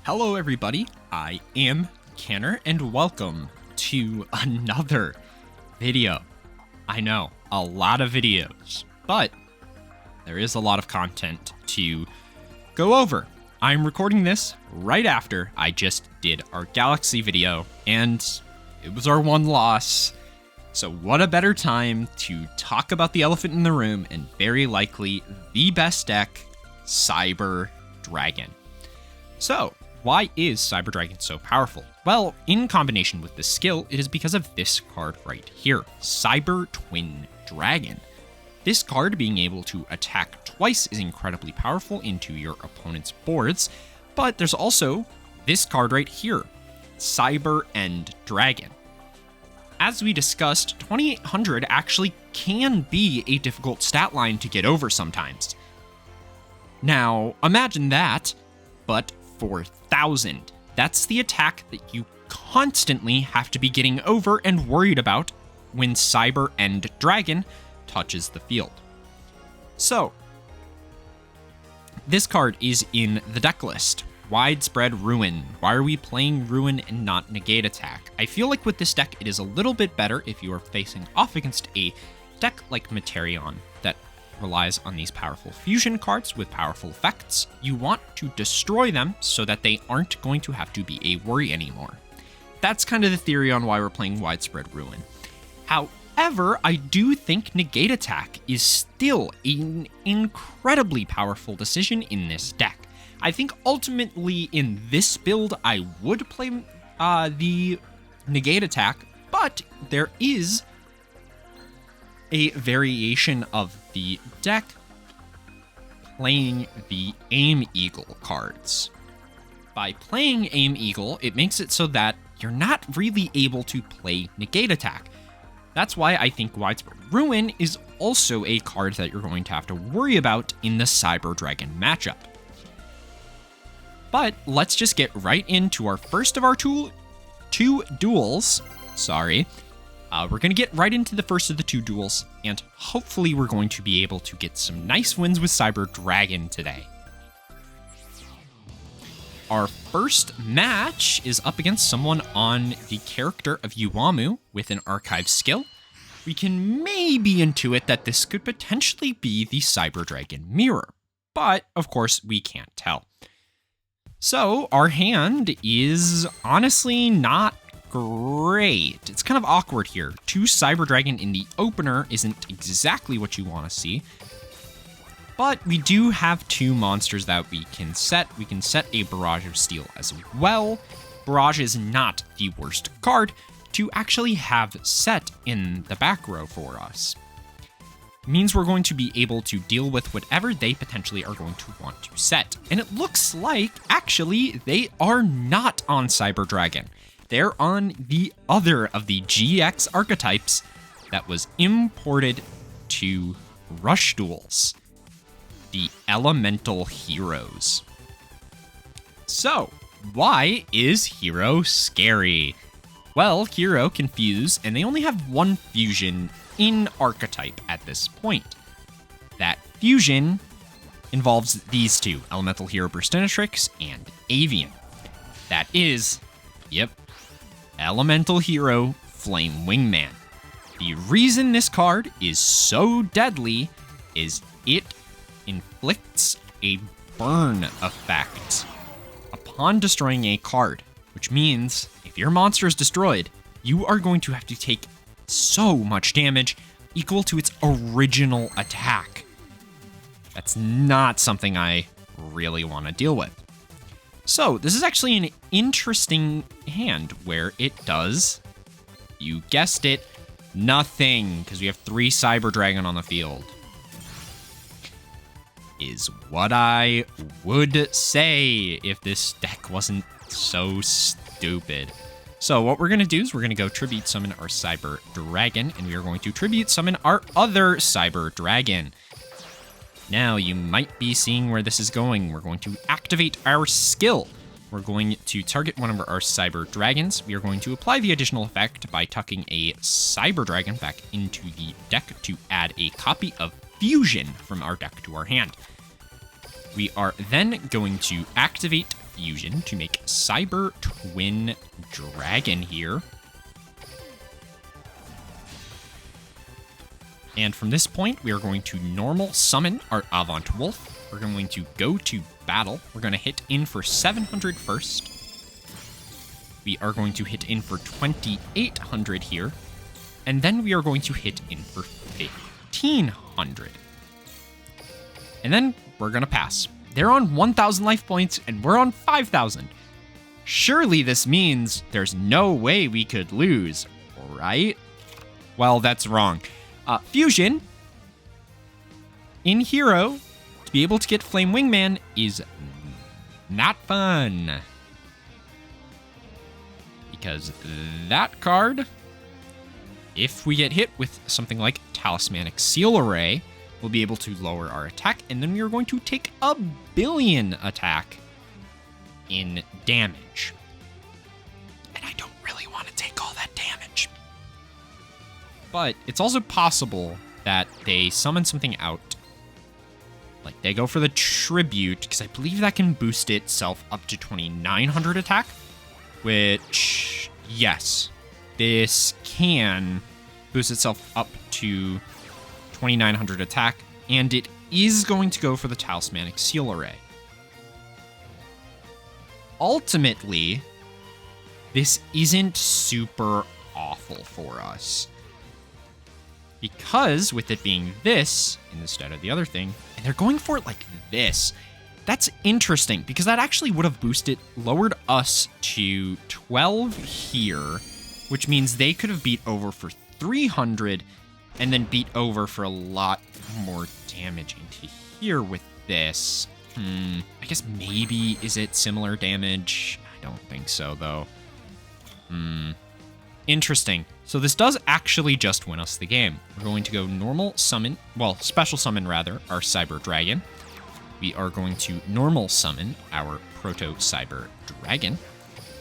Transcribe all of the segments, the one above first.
Hello everybody, I am Canner and welcome to another video. I know, a lot of videos, but there is a lot of content to go over. I'm recording this right after I just did our Galaxy video, and it was our one loss. So what a better time to talk about the elephant in the room and very likely the best deck, Cyber Dragon. So, why is Cyber Dragon so powerful? Well, in combination with this skill, it is because of this card right here, Cyber Twin Dragon. This card being able to attack twice is incredibly powerful into your opponent's boards, but there's also this card right here, Cyber End Dragon. As we discussed, 2800 actually can be a difficult stat line to get over sometimes. Now, imagine that, but 4,000. That's the attack that you constantly have to be getting over and worried about when Cyber End Dragon touches the field. So, this card is in the deck list. Widespread Ruin. Why are we playing Ruin and not Negate Attack? I feel like with this deck, it is a little bit better if you are facing off against a deck like Materion that relies on these powerful fusion cards with powerful effects. You want to destroy them so that they aren't going to have to be a worry anymore. That's kind of the theory on why we're playing Widespread Ruin. However, I do think Negate Attack is still an incredibly powerful decision in this deck. I think ultimately in this build, I would play the Negate Attack, but there is a variation of the deck playing the Aim Eagle cards. By playing Aim Eagle, it makes it so that you're not really able to play Negate Attack. That's why I think Widespread Ruin is also a card that you're going to have to worry about in the Cyber Dragon matchup. But let's just get right into our first of our two duels. We're going to get right into the first of the two duels, and hopefully we're going to be able to get some nice wins with Cyber Dragon today. Our first match is up against someone on the character of Yuamu with an archive skill. We can maybe intuit that this could potentially be the Cyber Dragon mirror, but of course we can't tell. So our hand is honestly not great. It's kind of awkward here. 2 Cyber Dragon in the opener isn't exactly what you want to see. But we do have 2 monsters that we can set. We can set a Barrage of Steel as well. Barrage is not the worst card to actually have set in the back row for us. Means we're going to be able to deal with whatever they potentially are going to want to set. And it looks like, actually, they are not on Cyber Dragon. They're on the other of the GX archetypes that was imported to Rush Duels, the Elemental Heroes. So, why is Hero scary? Well, Hero can fuse, and they only have 1 fusion in archetype at this point. That fusion involves these 2, Elemental Hero Burstinatrix and Avian. That is, Elemental Hero Flame Wingman. The reason this card is so deadly is it inflicts a burn effect upon destroying a card, which means if your monster is destroyed, you are going to have to take so much damage equal to its original attack. That's not something I really want to deal with. So this is actually an interesting hand where it does, you guessed it, nothing, because we have 3 Cyber Dragon on the field. Is what I would say if this deck wasn't so stupid. So what we're going to do is we're going to go Tribute Summon our Cyber Dragon, and we are going to Tribute Summon our other Cyber Dragon. Now, you might be seeing where this is going. We're going to activate our skill. We're going to target one of our Cyber Dragons. We are going to apply the additional effect by tucking a Cyber Dragon back into the deck to add a copy of Fusion from our deck to our hand. We are then going to activate Fusion to make Cyber Twin Dragon here. And from this point, we are going to normal summon our Avant Wolf. We're going to go to battle. We're going to hit in for 700 first. We are going to hit in for 2,800 here. And then we are going to hit in for 1,500. And then we're going to pass. They're on 1,000 life points, and we're on 5,000. Surely this means there's no way we could lose, right? Well, that's wrong. Fusion in Hero to be able to get Flame Wingman is not fun. Because that card, if we get hit with something like Talismanic Seal Array, we'll be able to lower our attack, and then we are going to take a billion attack in damage. And I don't really want to take all that damage. But it's also possible that they summon something out. Like, they go for the Tribute, because I believe that can boost itself up to 2,900 attack. Which, yes, this can boost itself up to 2,900 attack, and it is going to go for the Talismanic Seal Array. Ultimately, this isn't super awful for us. Because with it being this instead of the other thing, and they're going for it like this, that's interesting because that actually would have lowered us to 12 here, which means they could have beat over for 300 and then beat over for a lot more damage into here with this. I guess maybe, is it similar damage? I don't think so, though. Interesting. So this does actually just win us the game. We're going to go normal summon, well, special summon rather, our Cyber Dragon. We are going to normal summon our Proto Cyber Dragon.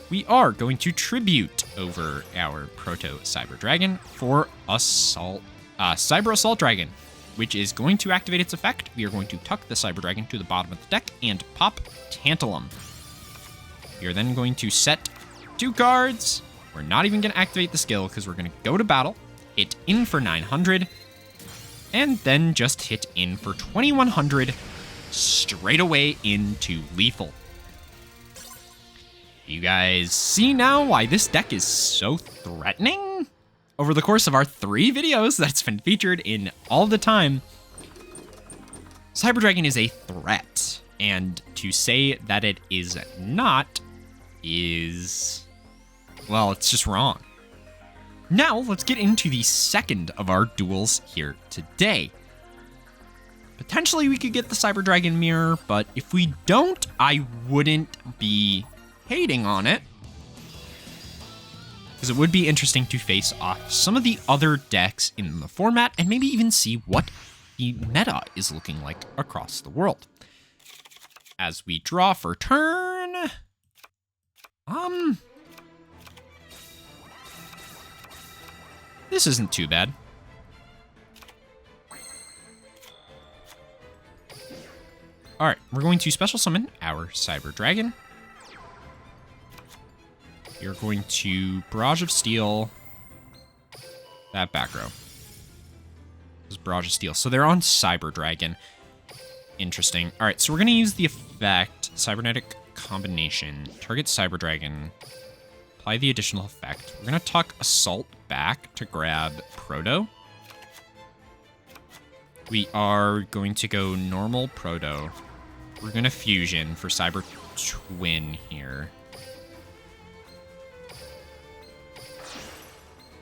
We are going to tribute over our Proto Cyber Dragon for Cyber Assault Dragon, which is going to activate its effect. We are going to tuck the Cyber Dragon to the bottom of the deck and pop Tantalum. We are then going to set 2 cards. We're not even going to activate the skill because we're going to go to battle, hit in for 900, and then just hit in for 2,100 straight away into lethal. You guys see now why this deck is so threatening? Over the course of our 3 videos that's been featured in all the time, Cyber Dragon is a threat, and to say that it is not is, well, it's just wrong. Now, let's get into the second of our duels here today. Potentially, we could get the Cyber Dragon Mirror, but if we don't, I wouldn't be hating on it. Because it would be interesting to face off some of the other decks in the format and maybe even see what the meta is looking like across the world. As we draw for turn... This isn't too bad. Alright, we're going to special summon our Cyber Dragon. You're going to Barrage of Steel that back row. This is Barrage of Steel. So they're on Cyber Dragon. Interesting. Alright, so we're going to use the effect, Cybernetic Combination, target Cyber Dragon, apply the additional effect. We're going to tuck Assault back to grab Proto. We are going to go normal Proto. We're going to Fusion for Cyber Twin here.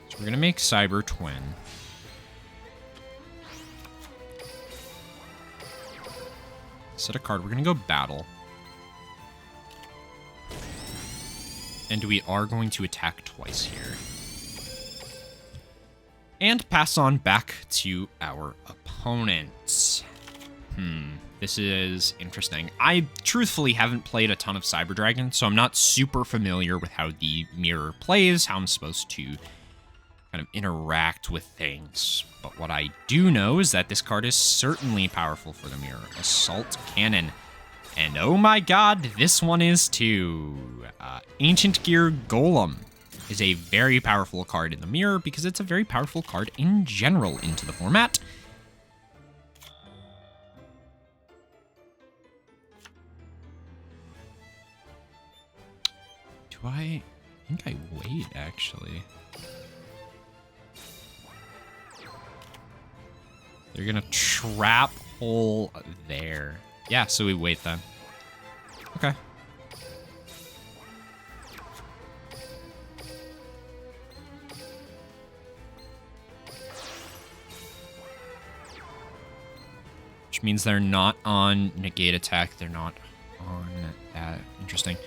So we're going to make Cyber Twin. Set a card. We're going to go Battle. And we are going to attack twice here. And pass on back to our opponents. This is interesting. I truthfully haven't played a ton of Cyber Dragon, so I'm not super familiar with how the mirror plays, how I'm supposed to kind of interact with things. But what I do know is that this card is certainly powerful for the mirror. Assault Cannon. And oh my god, this one is too. Ancient Gear Golem is a very powerful card in the mirror because it's a very powerful card in general into the format. I think I wait, actually. They're gonna trap hole there. Yeah, so we wait then. Okay. Which means they're not on negate attack. They're not on that. Interesting.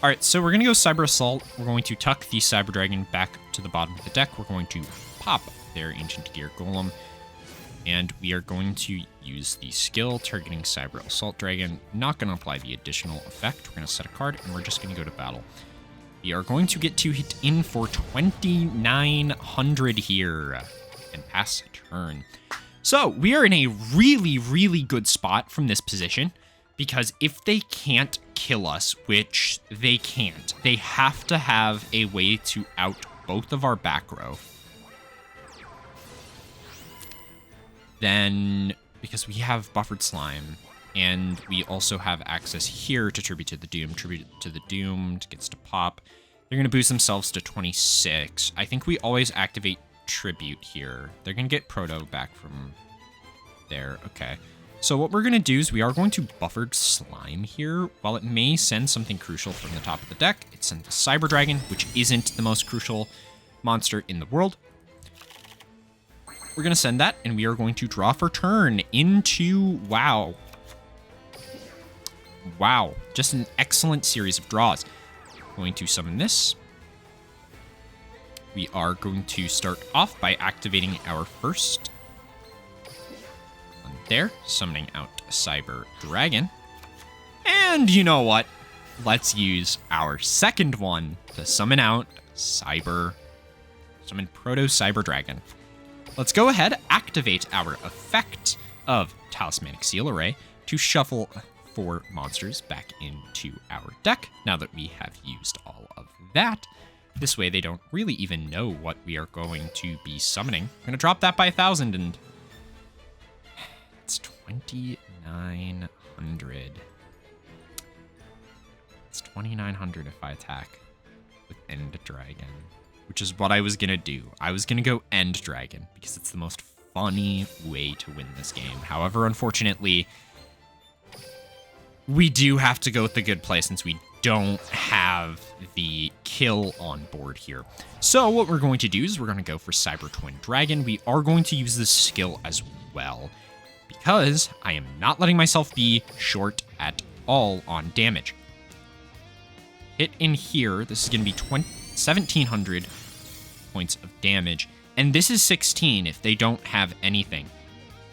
All right, so we're going to go Cyber Assault. We're going to tuck the Cyber Dragon back to the bottom of the deck. We're going to pop their Ancient Gear Golem. And we are going to use the skill targeting Cyber Assault Dragon. Not going to apply the additional effect. We're going to set a card, and we're just going to go to battle. We are going to get to hit in for 2,900 here and pass turn. So we are in a really, really good spot from this position. Because if they can't kill us, which they can't, they have to have a way to out both of our back row. Then, because we have Buffered Slime, and we also have access here to Tribute to the Doom. Tribute to the Doomed gets to pop. They're going to boost themselves to 26. I think we always activate Tribute here. They're going to get Proto back from there. Okay. So what we're going to do is we are going to Buffered Slime here. While it may send something crucial from the top of the deck, it sends a Cyber Dragon, which isn't the most crucial monster in the world. We're going to send that, and we are going to draw for turn into... Wow. Wow. Just an excellent series of draws. Going to summon this. We are going to start off by activating our first... There, summoning out a Cyber Dragon. And you know what? Let's use our second one to summon out summon Proto Cyber Dragon. Let's go ahead, activate our effect of Talismanic Seal Array to shuffle 4 monsters back into our deck now that we have used all of that. This way they don't really even know what we are going to be summoning. I'm going to drop that by 1,000 and... 2,900. It's 2,900 if I attack with End Dragon, which is what I was gonna do. I was gonna go End Dragon because it's the most funny way to win this game. However, unfortunately, we do have to go with the good play since we don't have the kill on board here. So what we're going to do is we're going to go for Cyber Twin Dragon. We are going to use this skill as well, because I am not letting myself be short at all on damage. Hit in here, this is going to be 1,700 points of damage, and this is 16 if they don't have anything.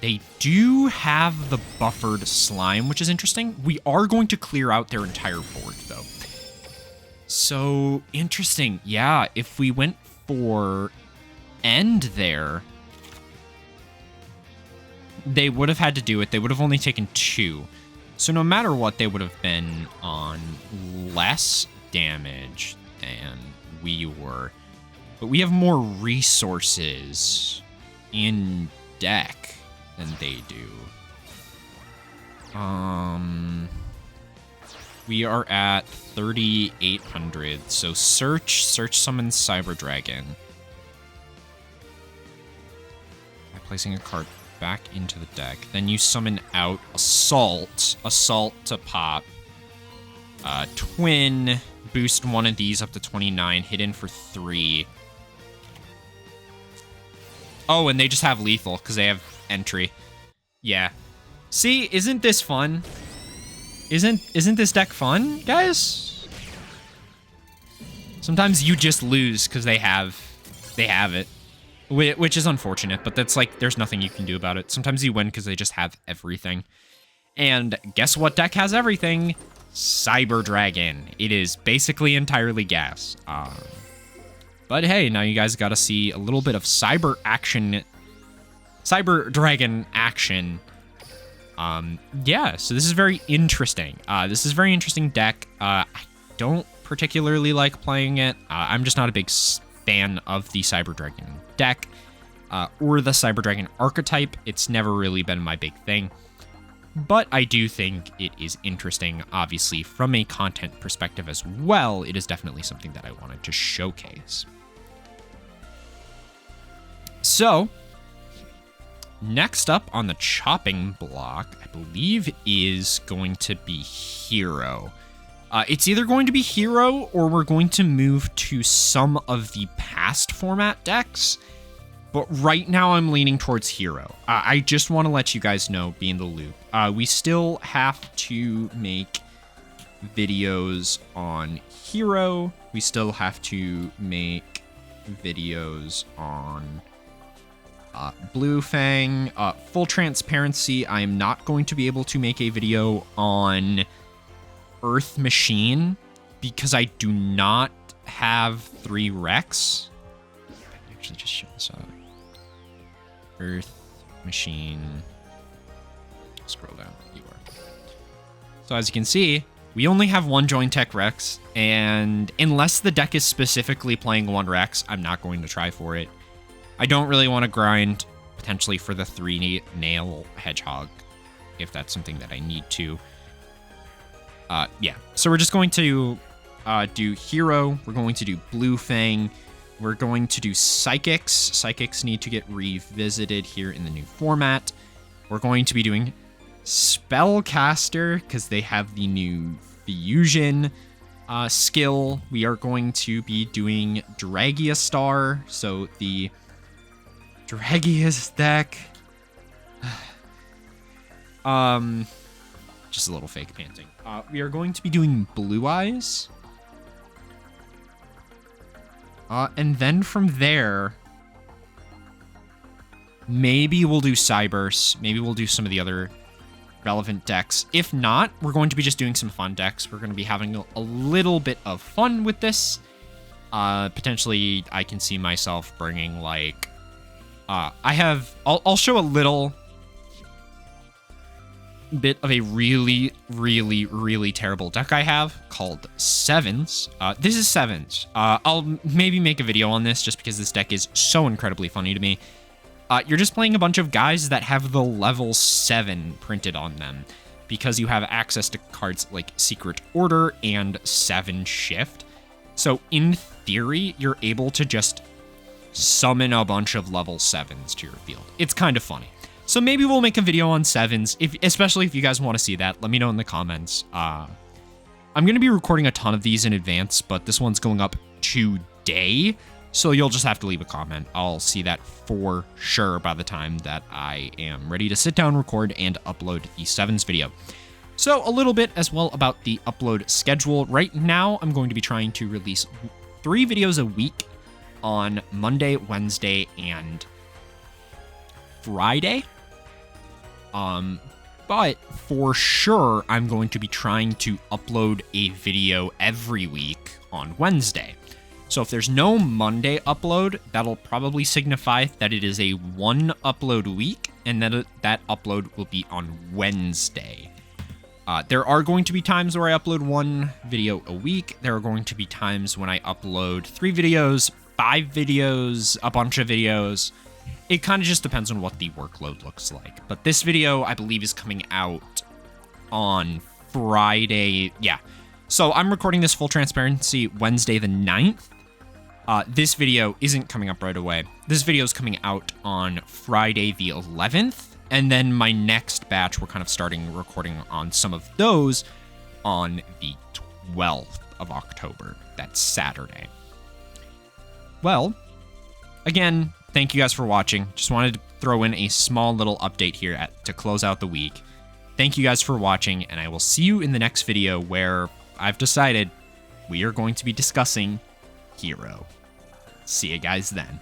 They do have the Buffered Slime, which is interesting. We are going to clear out their entire board, though. So, interesting. Yeah, if we went for End there... They would have had to do it. They would have only taken 2. So no matter what, they would have been on less damage than we were. But we have more resources in deck than they do. We are at 3,800. So search summon Cyber Dragon. By placing a card back into the deck. Then you summon out Assault to pop. Twin, boost one of these up to 29, hit in for 3. Oh, and they just have lethal because they have entry. Yeah. See, isn't this fun? Isn't this deck fun, guys? Sometimes you just lose because they have it. Which is unfortunate, but that's like, there's nothing you can do about it. Sometimes you win because they just have everything. And guess what deck has everything? Cyber Dragon. It is basically entirely gas. But hey, now you guys got to see a little bit of Cyber Dragon action Yeah, so this is very interesting. This is a very interesting deck. I don't particularly like playing it. I'm just not a big fan of the Cyber Dragon deck or the Cyber Dragon archetype. It's never really been my big thing. But I do think it is interesting, obviously, from a content perspective as well. It is definitely something that I wanted to showcase. So, next up on the chopping block, I believe, is going to be Hero. It's either going to be Hero or we're going to move to some of the past format decks. But right now I'm leaning towards Hero. I just want to let you guys know, be in the loop. We still have to make videos on Hero. We still have to make videos on Blue Fang. Full transparency, I am not going to be able to make a video on Earth Machine because I do not have 3 Rex. I can actually just show this up. Earth Machine. Scroll down. You are. So as you can see, we only have 1 Joint Tech Rex, and unless the deck is specifically playing 1 Rex, I'm not going to try for it. I don't really want to grind potentially for the 3 Nail Hedgehog, if that's something that I need to. Yeah, so we're just going to do Hero. We're going to do Blue Fang. We're going to do Psychics. Psychics need to get revisited here in the new format. We're going to be doing Spellcaster because they have the new Fusion skill. We are going to be doing Dragiastar. So the Dragias deck. Just a little fake panting. We are going to be doing Blue Eyes. And then from there, maybe we'll do Cyberse. Maybe we'll do some of the other relevant decks. If not, we're going to be just doing some fun decks. We're going to be having a little bit of fun with this. Potentially, I can see myself bringing, like... I'll show a little bit of a really, really, really terrible deck I have called Sevens. This is Sevens. I'll maybe make a video on this just because this deck is so incredibly funny to me. You're just playing a bunch of guys that have the level 7 printed on them because you have access to cards like Secret Order and 7 Shift. So in theory, you're able to just summon a bunch of level 7s to your field. It's kind of funny. So maybe we'll make a video on 7s, especially if you guys want to see that. Let me know in the comments. I'm going to be recording a ton of these in advance, but this one's going up today, so you'll just have to leave a comment. I'll see that for sure by the time that I am ready to sit down, record, and upload the 7s video. So a little bit as well about the upload schedule. Right now, I'm going to be trying to release 3 videos a week on Monday, Wednesday, and Friday. But for sure, I'm going to be trying to upload a video every week on Wednesday. So if there's no Monday upload, that'll probably signify that it is a 1 upload week, and that upload will be on Wednesday. There are going to be times where I upload 1 video a week. There are going to be times when I upload 3 videos, 5 videos, a bunch of videos. It kind of just depends on what the workload looks like. But this video, I believe, is coming out on Friday. Yeah. So I'm recording this full transparency Wednesday the 9th. This video isn't coming up right away. This video is coming out on Friday the 11th. And then my next batch, we're kind of starting recording on some of those on the 12th of October. That's Saturday. Well, again, thank you guys for watching. Just wanted to throw in a small little update here to close out the week. Thank you guys for watching, and I will see you in the next video where I've decided we are going to be discussing Hero. See you guys then.